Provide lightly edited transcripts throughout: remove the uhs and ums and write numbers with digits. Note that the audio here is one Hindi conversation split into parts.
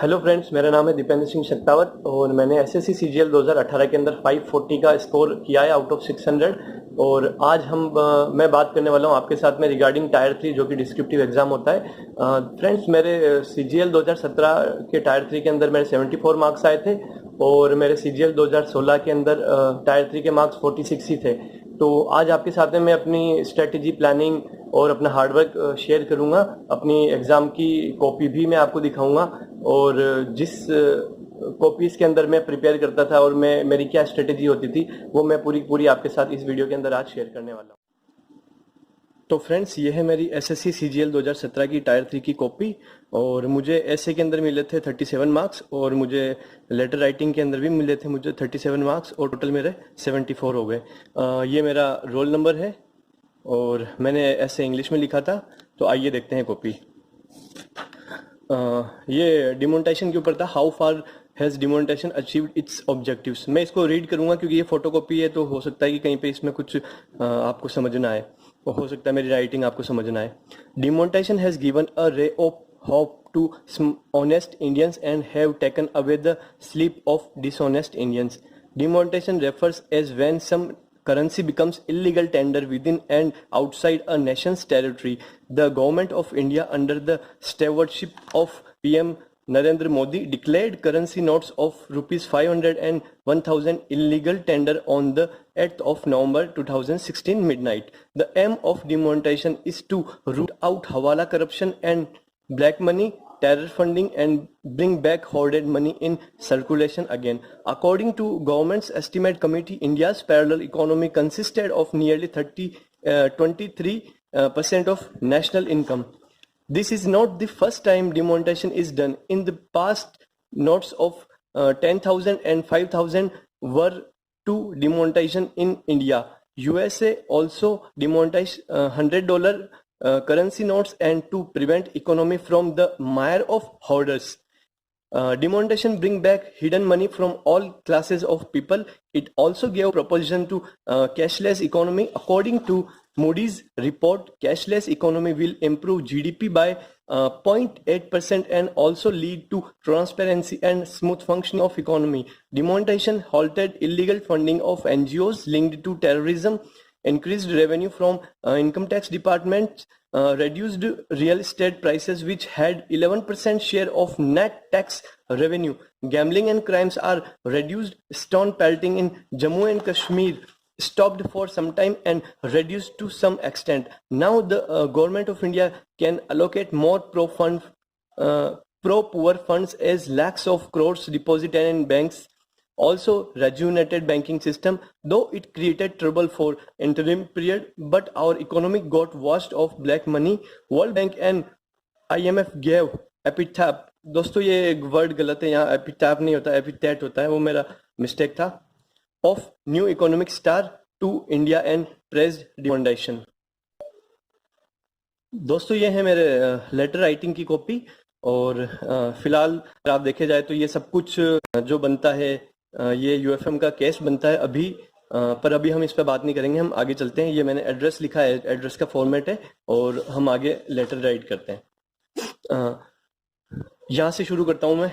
हेलो फ्रेंड्स, मेरा नाम है दीपेंद्र सिंह शक्तावत और मैंने एसएससी सीजीएल 2018 के अंदर 540 का स्कोर किया है आउट ऑफ 600। और आज मैं बात करने वाला हूं आपके साथ में रिगार्डिंग टायर 3 जो कि डिस्क्रिप्टिव एग्जाम होता है। फ्रेंड्स, मेरे सीजीएल 2017 के टायर 3 के अंदर मेरे 74 मार्क्स आए थे और मेरे सीजीएल 2016 के अंदर टायर 3 के मार्क्स 46 ही थे। तो आज आपके साथ में मैं अपनी स्ट्रेटेजी, प्लानिंग और अपना हार्डवर्क शेयर करूंगा। अपनी एग्जाम की कॉपी भी मैं आपको दिखाऊंगा और जिस कॉपीज के अंदर मैं प्रिपेयर करता था और मेरी क्या स्ट्रेटेजी होती थी वो मैं पूरी आपके साथ इस वीडियो के अंदर आज शेयर करने वाला हूँ। तो फ्रेंड्स, ये है मेरी एसएससी सीजीएल 2017 की टायर 3 की कॉपी और मुझे ऐसे के अंदर मिले थे 37 मार्क्स और मुझे लेटर राइटिंग के अंदर भी मिले थे मुझे 37 मार्क्स और टोटल मेरे 74 हो गए। ये मेरा रोल नंबर है और मैंने ऐसे इंग्लिश में लिखा था। तो आइए देखते हैं कॉपी। ये डिमोनेटाइजेशन के ऊपर था, how far has demonetisation achieved it's objectives. मैं इसको रीड करूंगा क्योंकि ये फोटो कॉपी है, तो हो सकता है कि कहीं पे इसमें कुछ आपको समझना आए और हो सकता है मेरी राइटिंग आपको समझना आए। Demonetisation has given a ray of hope to honest Indians and have taken away the sleep of dishonest Indians. Demonetization refers as when some currency becomes illegal tender within and outside a nation's territory. The government of India under the stewardship of PM Narendra Modi declared currency notes of rupees 500 and 1000 illegal tender on the 8th of November 2016 midnight. The aim of demonetization is to root out hawala corruption and black money, terror funding, and bring back hoarded money in circulation again. According to government's estimate committee, India's parallel economy consisted of nearly 23% of national income. This is not the first time demonetization is done. In the past, notes of 10,000 and 5,000 were to demonetization in India. USA also demonetized $100 currency notes and to prevent economy from the mire of hoarders. Demonetization bring back hidden money from all classes of people. It also gave proposition to cashless economy. According to Moody's report, cashless economy will improve GDP by 0.8% and also lead to transparency and smooth functioning of economy. Demonetization halted illegal funding of NGOs linked to terrorism, increased revenue from income tax departments, reduced real estate prices which had 11% share of net tax revenue. Gambling and crimes are reduced. Stone pelting in Jammu and Kashmir stopped for some time and reduced to some extent. Now the government of India can allocate more pro-poor funds as lakhs of crores deposited in banks. Also rejuvenated banking system, though it created trouble for interim period, but our economy got washed off black money. World Bank and IMF gave epitaph. दोस्तों ये वर्ड गलत है, यहाँ epitaph नहीं होता, epithet होता है, वो मेरा मिस्टेक था, of new economic star to India and praised demonetization. दोस्तों ये है मेरे लेटर राइटिंग की कॉपी और फिलहाल आप देखे जाए तो ये सब कुछ जो बनता है ये यूएफएम का केस बनता है अभी, पर अभी हम इस पर बात नहीं करेंगे, हम आगे चलते हैं। ये मैंने एड्रेस लिखा है, एड्रेस का फॉर्मेट है और हम आगे लेटर राइट करते हैं। यहाँ से शुरू करता हूँ मैं।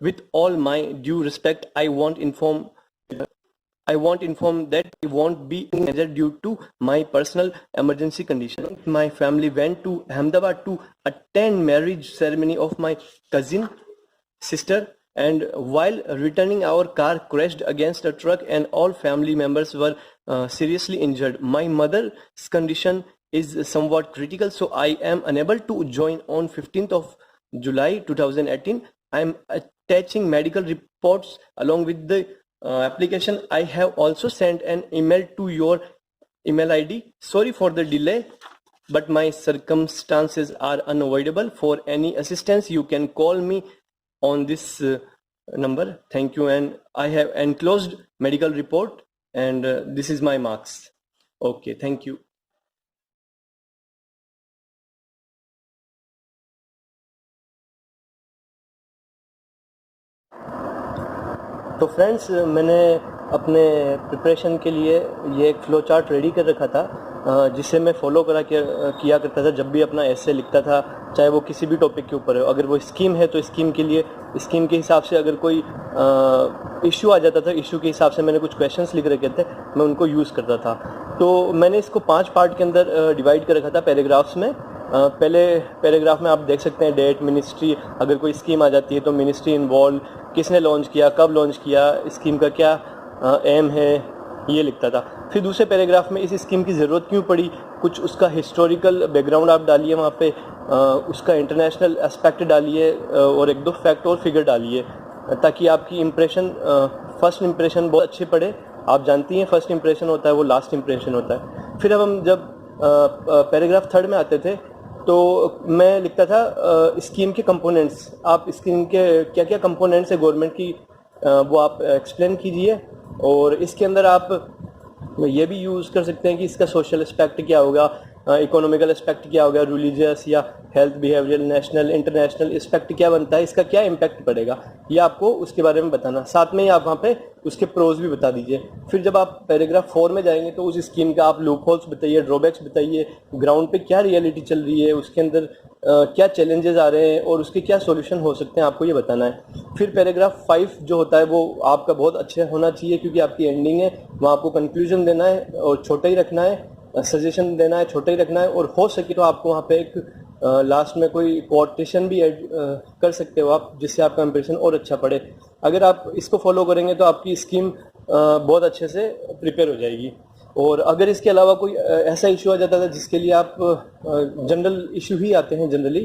With all my due respect I want inform that I won't be injured due to my personal emergency condition. My family went to Ahmedabad to attend marriage ceremony of my cousin sister, and while returning our car crashed against a truck and all family members were seriously injured. My mother's condition is somewhat critical, so I am unable to join on 15th of July 2018. I am attaching medical reports along with the application. I have also sent an email to your email ID. Sorry for the delay, but my circumstances are unavoidable. For any assistance, you can call me on this number. Thank you. And I have enclosed medical report and this is my marks. Okay, thank you. तो फ्रेंड्स, मैंने अपने प्रिपरेशन के लिए ये एक फ्लो चार्ट रेडी कर रखा था जिसे मैं फॉलो किया करता था जब भी अपना एसे लिखता था, चाहे वो किसी भी टॉपिक के ऊपर हो। अगर वो स्कीम है तो स्कीम के लिए स्कीम के हिसाब से अगर कोई इशू आ जाता था, इशू के हिसाब से मैंने कुछ क्वेश्चंस लिख रखे थे, मैं उनको यूज़ करता था। तो मैंने इसको 5 पार्ट के अंदर डिवाइड कर रखा था पैराग्राफ्स में। पहले पैराग्राफ में आप देख सकते हैं डेट, मिनिस्ट्री, अगर कोई स्कीम आ जाती है तो मिनिस्ट्री इन्वॉल्व, किसने लॉन्च किया, कब लॉन्च किया, स्कीम का क्या एम है, ये लिखता था। फिर दूसरे पैराग्राफ में इस स्कीम की ज़रूरत क्यों पड़ी, कुछ उसका हिस्टोरिकल बैकग्राउंड आप डालिए वहाँ पे, उसका इंटरनेशनल एस्पेक्ट डालिए और 1-2 फैक्ट और फिगर डालिए, ताकि आपकी इम्प्रेशन, फर्स्ट इम्प्रेशन बहुत अच्छे पड़े। आप जानती हैं फर्स्ट इम्प्रेशन होता है वो लास्ट इम्प्रेशन होता है। फिर अब हम जब पैराग्राफ 3 में आते थे तो मैं लिखता था स्कीम के कंपोनेंट्स, आप स्कीम के क्या क्या कंपोनेंट्स है गवर्नमेंट की, वो आप एक्सप्लेन कीजिए। और इसके अंदर आप ये भी यूज़ कर सकते हैं कि इसका सोशल एस्पेक्ट क्या होगा, इकोनॉमिकल एस्पेक्ट क्या होगा, रिलीजियस या health, behavioural, national, international aspect क्या बनता है, इसका क्या इम्पैक्ट पड़ेगा, ये आपको उसके बारे में बताना। साथ में ही आप वहाँ पे उसके प्रोज भी बता दीजिए। फिर जब आप पैराग्राफ 4 में जाएंगे तो उस स्कीम का आप लूप होल्स बताइए, ड्रॉबैक्स बताइए, ग्राउंड पे क्या रियलिटी चल रही है, उसके अंदर क्या चैलेंजेस आ रहे हैं और उसके क्या सॉल्यूशन हो सकते हैं, आपको ये बताना है। फिर पैराग्राफ 5 जो होता है वो आपका बहुत अच्छा होना चाहिए, क्योंकि आपकी एंडिंग है, वहाँ आपको कंक्लूजन देना है और छोटा ही रखना है, सजेशन देना है, छोटा ही रखना है। और हो सके तो आपको वहाँ पे एक लास्ट में कोई कोटेशन भी ऐड कर सकते हो आप, जिससे आपका इंप्रेशन और अच्छा पड़े। अगर आप इसको फॉलो करेंगे तो आपकी स्कीम बहुत अच्छे से प्रिपेयर हो जाएगी। और अगर इसके अलावा कोई ऐसा इशू आ जाता था जिसके लिए आप, जनरल इशू ही आते हैं जनरली,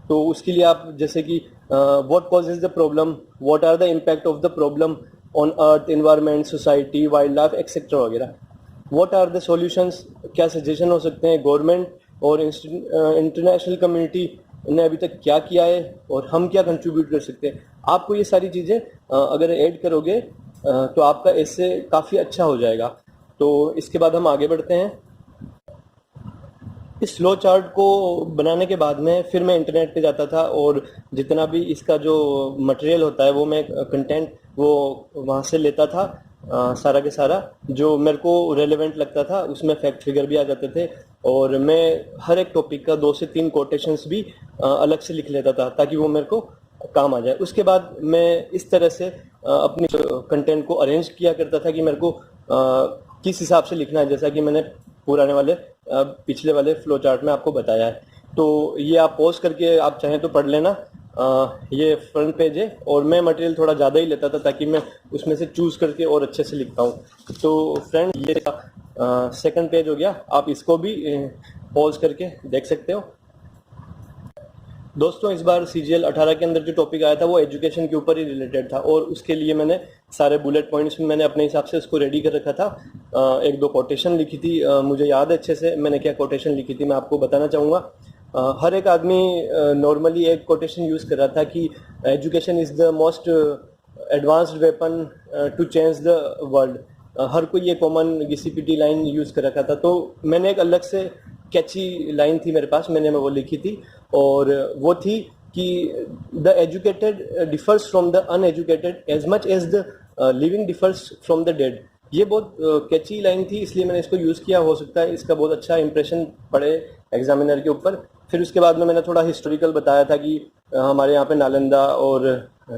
तो उसके लिए आप जैसे कि what causes the problem, what are the impact of the problem on earth, environment, society, wild life etcetera वगैरह, व्हाट आर द सॉल्यूशंस, क्या सजेशन हो सकते हैं, गवर्नमेंट और इंटरनेशनल कम्युनिटी ने अभी तक क्या किया है और हम क्या कंट्रीब्यूट कर सकते हैं। आपको ये सारी चीज़ें अगर ऐड करोगे तो आपका इससे काफ़ी अच्छा हो जाएगा। तो इसके बाद हम आगे बढ़ते हैं। इस फ्लो चार्ट को बनाने के बाद में फिर मैं इंटरनेट पे जाता था और जितना भी इसका जो मटेरियल होता है वो मैं कंटेंट वो वहाँ से लेता था, सारा के सारा जो मेरे को रेलेवेंट लगता था, उसमें फैक्ट फिगर भी आ जाते थे। और मैं हर एक टॉपिक का 2 से 3 कोटेशंस भी अलग से लिख लेता था, ताकि वो मेरे को काम आ जाए। उसके बाद मैं इस तरह से अपनी कंटेंट को अरेंज किया करता था कि मेरे को किस हिसाब से लिखना है, जैसा कि मैंने पुराने वाले पिछले वाले फ्लो चार्ट में आपको बताया है। तो ये आप पॉज करके आप चाहें तो पढ़ लेना। ये फ्रंट पेज है और मैं मटेरियल थोड़ा ज़्यादा ही लेता था ताकि मैं उसमें से चूज करके और अच्छे से लिख पाऊँ। तो फ्रेंड ये सेकंड पेज हो गया, आप इसको भी पॉज करके देख सकते हो। दोस्तों इस बार CGL 18 के अंदर जो टॉपिक आया था वो एजुकेशन के ऊपर ही रिलेटेड था और उसके लिए मैंने सारे बुलेट पॉइंट्स में मैंने अपने हिसाब से उसको रेडी कर रखा था। 1-2 कोटेशन लिखी थी, मुझे याद है अच्छे से मैंने क्या कोटेशन लिखी थी, मैं आपको बताना चाहूँगा। हर एक आदमी नॉर्मली एक कोटेशन यूज़ कर रहा था कि education is the most advanced weapon to change the world. हर कोई ये कॉमन GCPT लाइन यूज़ कर रखा था। तो मैंने एक अलग से कैची लाइन थी मेरे पास, मैंने वो लिखी थी और वो थी कि the educated differs from the uneducated as much as the living differs from the dead. ये बहुत कैची लाइन थी, इसलिए मैंने इसको यूज़ किया। हो सकता है इसका बहुत अच्छा इंप्रेशन पड़े एग्जामिनर के ऊपर। फिर उसके बाद में मैंने थोड़ा हिस्टोरिकल बताया था कि हमारे यहाँ पे नालंदा और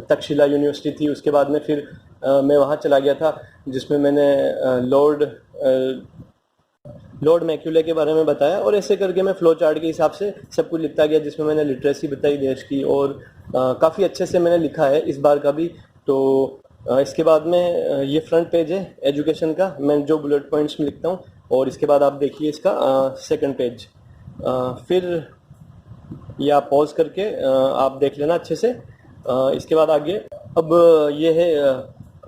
तक्षशिला यूनिवर्सिटी थी। उसके बाद में फिर मैं वहाँ चला गया था जिसमें मैंने लॉर्ड मैक्यूले के बारे में बताया और ऐसे करके मैं फ्लो चार्ट के हिसाब से सब कुछ लिखता गया, जिसमें मैंने लिटरेसी बताई देश की और काफ़ी अच्छे से मैंने लिखा है इस बार का भी। तो इसके बाद में ये फ्रंट पेज है एजुकेशन का, मैं जो बुलेट पॉइंट्स में लिखता हूँ। और इसके बाद आप देखिए इसका सेकंड पेज। फिर ये आप पॉज करके आप देख लेना अच्छे से। इसके बाद आगे अब ये है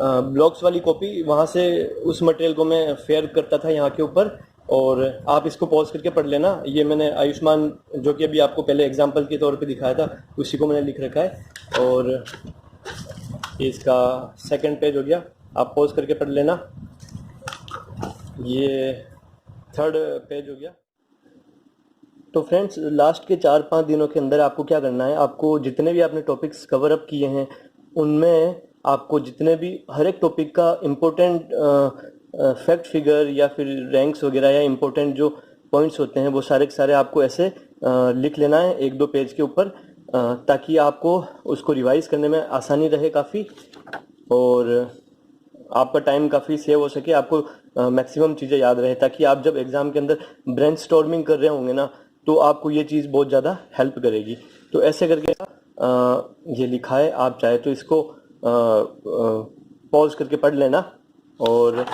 ब्लॉग्स वाली कॉपी, वहाँ से उस मटेरियल को मैं फेयर करता था यहाँ के ऊपर और आप इसको पॉज करके पढ़ लेना। ये मैंने आयुष्मान जो कि अभी आपको पहले एग्जांपल के तौर पे दिखाया था उसी को मैंने लिख रखा है। और इसका सेकंड पेज हो गया, आप पॉज करके पढ़ लेना। ये थर्ड पेज हो गया। तो फ्रेंड्स लास्ट के 4-5 दिनों के अंदर आपको क्या करना है, आपको जितने भी आपने टॉपिक्स कवर अप किए हैं उनमें आपको जितने भी हर एक टॉपिक का इम्पोर्टेंट फैक्ट फिगर या फिर रैंक्स वगैरह या इम्पोर्टेंट जो पॉइंट्स होते हैं वो सारे के सारे आपको ऐसे लिख लेना है 1-2 पेज के ऊपर, ताकि आपको उसको रिवाइज करने में आसानी रहे काफ़ी, और आपका टाइम काफ़ी सेव हो सके, आपको मैक्सिमम चीज़ें याद रहे, ताकि आप जब एग्ज़ाम के अंदर ब्रेनस्टॉर्मिंग कर रहे होंगे ना, तो आपको ये चीज़ बहुत ज़्यादा हेल्प करेगी। तो ऐसे करके ये लिखा है, आप चाहे तो इसको पॉज करके पढ़ लेना। और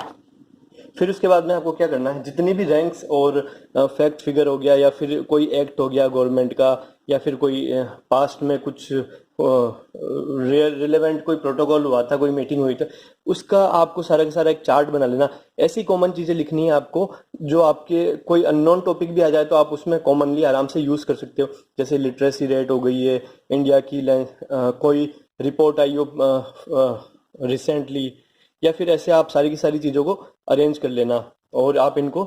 फिर उसके बाद में आपको क्या करना है, जितनी भी रैंक्स और फैक्ट फिगर हो गया, या फिर कोई एक्ट हो गया गवर्नमेंट का, या फिर कोई पास्ट में कुछ रिलेवेंट कोई प्रोटोकॉल हुआ था, कोई मीटिंग हुई था, उसका आपको सारा का सारा एक चार्ट बना लेना। ऐसी कॉमन चीज़ें लिखनी है आपको जो आपके कोई अननोन टॉपिक भी आ जाए तो आप उसमें कॉमनली आराम से यूज़ कर सकते हो। जैसे लिटरेसी रेट हो गई है, इंडिया की कोई रिपोर्ट आई हो रिसेंटली, या फिर ऐसे आप सारी की सारी चीज़ों को अरेंज कर लेना, और आप इनको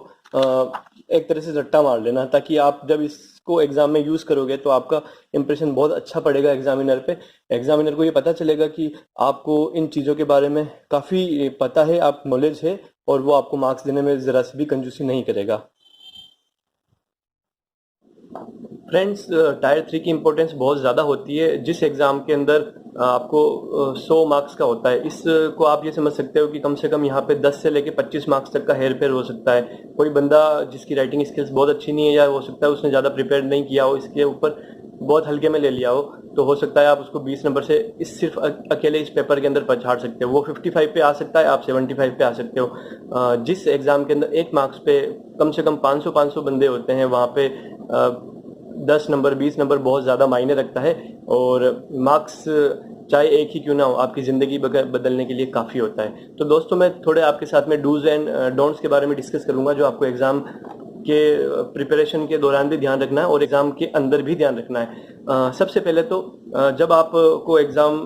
एक तरह से रट्टा मार लेना, ताकि आप जब इसको एग्जाम में यूज़ करोगे तो आपका इंप्रेशन बहुत अच्छा पड़ेगा एग्जामिनर पे। एग्जामिनर को ये पता चलेगा कि आपको इन चीज़ों के बारे में काफ़ी पता है, आप नॉलेज है, और वो आपको मार्क्स देने में ज़रा सी भी कंजूसी नहीं करेगा। फ्रेंड्स, टायर 3 की इम्पोर्टेंस बहुत ज़्यादा होती है। जिस एग्ज़ाम के अंदर आपको 100 मार्क्स का होता है, इसको आप ये समझ सकते हो कि कम से कम यहाँ पे 10 से लेके 25 मार्क्स तक का हेर फेर हो सकता है। कोई बंदा जिसकी राइटिंग स्किल्स बहुत अच्छी नहीं है, या हो सकता है उसने ज़्यादा प्रिपेयर नहीं किया हो, इसके ऊपर बहुत हल्के में ले लिया हो, तो हो सकता है आप उसको 20 नंबर से सिर्फ अकेले इस पेपर के अंदर पछाड़ सकते हो। वो 55 पे आ सकता है, आप 75 पे आ सकते हो। जिस एग्ज़ाम के अंदर 1 मार्क्स पे कम से कम 500 बंदे होते हैं, वहाँ पे 10 नंबर 20 नंबर बहुत ज़्यादा मायने रखता है, और मार्क्स चाहे एक ही क्यों ना हो, आपकी ज़िंदगी बदलने के लिए काफ़ी होता है। तो दोस्तों, मैं थोड़े आपके साथ में डूज एंड डोंट्स के बारे में डिस्कस करूंगा, जो आपको एग्ज़ाम के प्रिपरेशन के दौरान भी ध्यान रखना है और एग्ज़ाम के अंदर भी ध्यान रखना है। सबसे पहले तो जब आपको एग्ज़ाम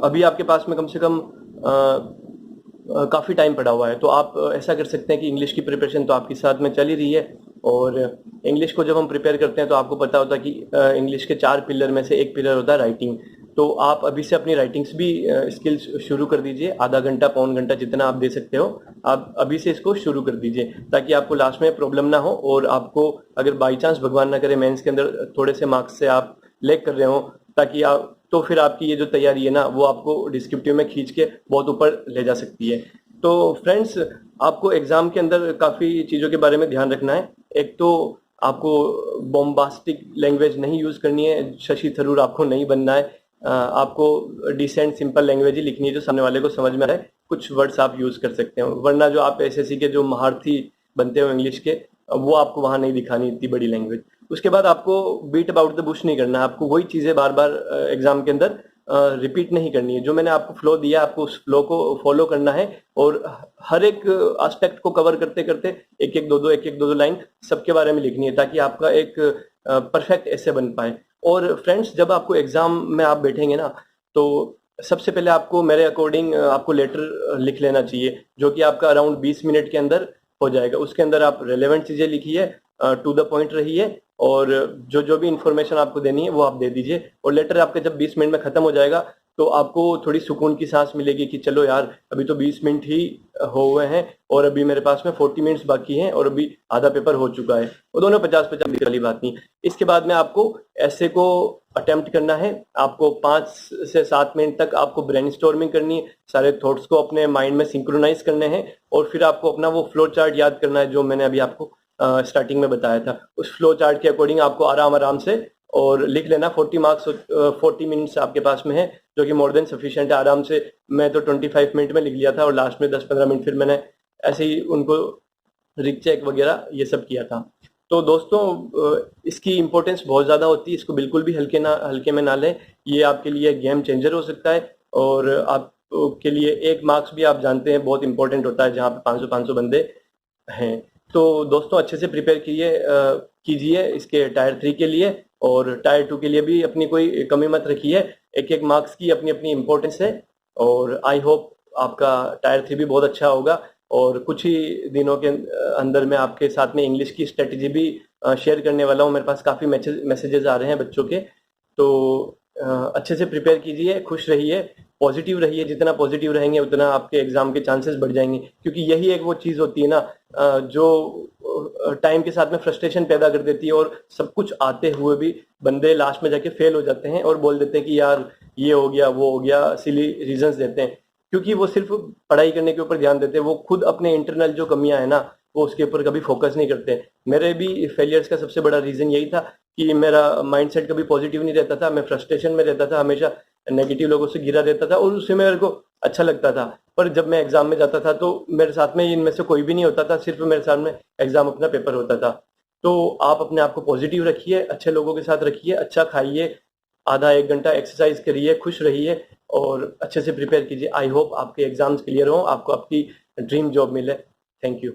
अभी आपके पास में कम से कम काफ़ी टाइम पड़ा हुआ है, तो आप ऐसा कर सकते हैं कि इंग्लिश की प्रिपरेशन तो आपके साथ में चल ही रही है, और इंग्लिश को जब हम प्रिपेयर करते हैं तो आपको पता होता है कि इंग्लिश के 4 पिलर में से एक पिलर होता है राइटिंग। तो आप अभी से अपनी राइटिंग्स भी स्किल्स शुरू कर दीजिए। आधा घंटा पौन घंटा जितना आप दे सकते हो, आप अभी से इसको शुरू कर दीजिए, ताकि आपको लास्ट में प्रॉब्लम ना हो, और आपको अगर बाई चांस भगवान ना करे मेंस के अंदर थोड़े से मार्क्स से आप लैग कर रहे हो, ताकि आप तो फिर आपकी ये जो तैयारी है ना, वो आपको डिस्क्रिप्टिव में खींच के बहुत ऊपर ले जा सकती है। तो फ्रेंड्स, आपको एग्जाम के अंदर काफ़ी चीज़ों के बारे में ध्यान रखना है। एक तो आपको बॉम्बास्टिक लैंग्वेज नहीं यूज़ करनी है, शशि थरूर आपको नहीं बनना है। आपको डिसेंट सिंपल लैंग्वेज ही लिखनी है जो सामने वाले को समझ में आए। कुछ वर्ड्स आप यूज़ कर सकते हो, वरना जो आप एसएससी के जो महारथी बनते हो इंग्लिश के, वो आपको वहाँ नहीं दिखानी इतनी बड़ी लैंग्वेज। उसके बाद आपको बीट अबाउट द बुश नहीं करना, आपको वही चीज़ें बार बार एग्जाम के अंदर रिपीट नहीं करनी है। जो मैंने आपको फ्लो दिया, आपको उस फ्लो को फॉलो करना है, और हर एक एस्पेक्ट को कवर करते करते एक एक दो दो लाइन सबके बारे में लिखनी है, ताकि आपका एक परफेक्ट ऐसे बन पाए। और फ्रेंड्स, जब आपको एग्जाम में आप बैठेंगे ना, तो सबसे पहले आपको मेरे अकॉर्डिंग आपको लेटर लिख लेना चाहिए, जो कि आपका अराउंड 20 मिनट के अंदर हो जाएगा। उसके अंदर आप रेलेवेंट चीजें लिखिए, टू द पॉइंट रहिए, और जो भी इंफॉर्मेशन आपको देनी है वो आप दे दीजिए। और लेटर आपका जब 20 मिनट में खत्म हो जाएगा, तो आपको थोड़ी सुकून की सांस मिलेगी कि चलो यार, अभी तो 20 मिनट ही हो हुए हैं, और अभी मेरे पास में 40 मिनट्स बाकी हैं, और अभी आधा पेपर हो चुका है। वो दोनों 50-50 मिनट वाली बात नहीं। इसके बाद में आपको ऐसे को अटेम्प्ट करना है। आपको 5 से 7 मिनट तक आपको ब्रेनस्टॉर्मिंग करनी है, सारे थॉट्स को अपने माइंड में सिंक्रोनाइज करने हैं, और फिर आपको अपना वो फ्लो चार्ट याद करना है जो मैंने अभी आपको स्टार्टिंग में बताया था। उस फ्लो चार्ट के अकॉर्डिंग आपको आराम से और लिख लेना। 40 मार्क्स 40 मिनट्स आपके पास में है, जो कि मोर देन सफिशिएंट है। आराम से मैं तो 25 मिनट में लिख लिया था, और लास्ट में 10-15 मिनट फिर मैंने ऐसे ही उनको रिचेक वगैरह ये सब किया था। तो दोस्तों, इसकी इंपॉर्टेंस बहुत ज़्यादा होती है, इसको बिल्कुल भी हल्के में ना लें। ये आपके लिए गेम चेंजर हो सकता है, और आपके लिए 1 मार्क्स भी आप जानते हैं बहुत इंपॉर्टेंट होता है, जहाँ पे 500 बंदे हैं। तो दोस्तों, अच्छे से प्रिपेयर कीजिए इसके टायर 3 के लिए, और टायर 2 के लिए भी अपनी कोई कमी मत रखिए। एक मार्क्स की अपनी अपनी इंपॉर्टेंस है, और आई होप आपका टायर 3 भी बहुत अच्छा होगा। और कुछ ही दिनों के अंदर मैं आपके साथ में इंग्लिश की स्ट्रेटेजी भी शेयर करने वाला हूँ। मेरे पास काफ़ी मैसेजेस आ रहे हैं बच्चों के। तो अच्छे से प्रिपेयर कीजिए, खुश रहिए, पॉजिटिव रहिए। जितना पॉजिटिव रहेंगे उतना आपके एग्जाम के चांसेस बढ़ जाएंगे, क्योंकि यही एक वो चीज़ होती है ना, जो टाइम के साथ में फ्रस्ट्रेशन पैदा कर देती है, और सब कुछ आते हुए भी बंदे लास्ट में जाके फेल हो जाते हैं और बोल देते हैं कि यार ये हो गया वो हो गया, सिली रीजंस देते हैं, क्योंकि वो सिर्फ पढ़ाई करने के ऊपर ध्यान देते हैं, वो खुद अपने इंटरनल जो कमियां है ना वो उसके ऊपर कभी फोकस नहीं करते। मेरे भी फेलियर्स का सबसे बड़ा रीजन यही था कि मेरा माइंडसेट कभी पॉजिटिव नहीं रहता था, मैं फ्रस्ट्रेशन में रहता था, हमेशा नेगेटिव लोगों से घिरा रहता था, और उससे मेरे को अच्छा लगता था। पर जब मैं एग्जाम में जाता था तो मेरे साथ में इनमें से कोई भी नहीं होता था, सिर्फ मेरे सामने एग्जाम अपना पेपर होता था। तो आप अपने आप को पॉजिटिव रखिए, अच्छे लोगों के साथ रखिए, अच्छा खाइए, आधा एक घंटा एक्सरसाइज करिए, खुश रहिए और अच्छे से प्रिपेयर कीजिए। आई होप आपके एग्जाम्स क्लियर हो, आपको आपकी ड्रीम जॉब मिले। Thank you.